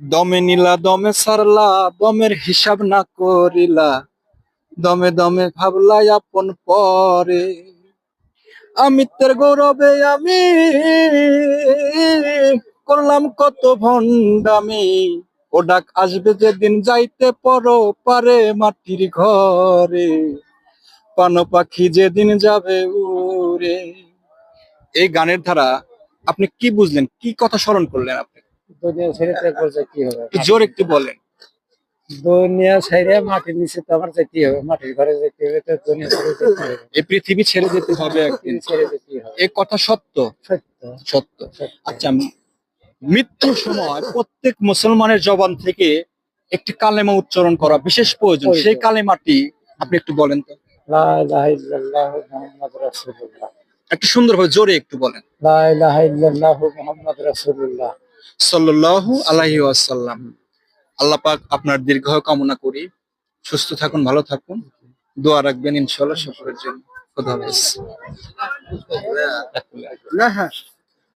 দমে নিলা দমে সারলা, দমের হিসাব না করিলা, দমে দমে ভাবলা আপন পরে। আমিত্বের গৌরবে আমি করলাম কত ভণ্ডামি, ও ডাক আসবে যেদিন যাইতে পরো পারে মাটির ঘরে, পান পাখি যেদিন যাবে উড়ে। এই গানের ধারা আপনি কি বুঝলেন, কি কথা স্মরণ করলেন আপনি? দুনিয়া ছেড়ে ত্যাগ করছে কি হবে? একটু জোর একটু বলেন। দুনিয়া ছেড়ে মাটির নিচে তো আমার যেতে হবে, মাটির ঘরে যেতে হবে, তো দুনিয়া ছেড়ে যেতে হবে, এই পৃথিবী ছেড়ে যেতে হবে একদিন, পৃথিবী ছেড়ে যেতে হবে। এ কথা সত্য। সত্য সত্য। সত্য। আচ্ছা, মৃত্যুর সময় প্রত্যেক মুসলমানের জবান থেকে একটি কালেমা উচ্চারণ করা বিশেষ প্রয়োজন, সেই কালেমাটি আপনি একটু বলেন তো। লা ইলাহা ইল্লাল্লাহু মুহাম্মাদুর রাসূলুল্লাহ। একটু সুন্দরভাবে জোরে একটু বলেন। লা ইলাহা ইল্লাল্লাহু মুহাম্মাদুর রাসূলুল্লাহ। সাল্লাল্লাহু আলাইহি ওয়াসাল্লাম। আল্লাহ পাক আপনার দীর্ঘায়ু কামনা করি, সুস্থ থাকুন, ভালো থাকুন, দোয়া রাখবেন ইনশাআল্লাহ সকলের জন্য। খোদা হাফেজ।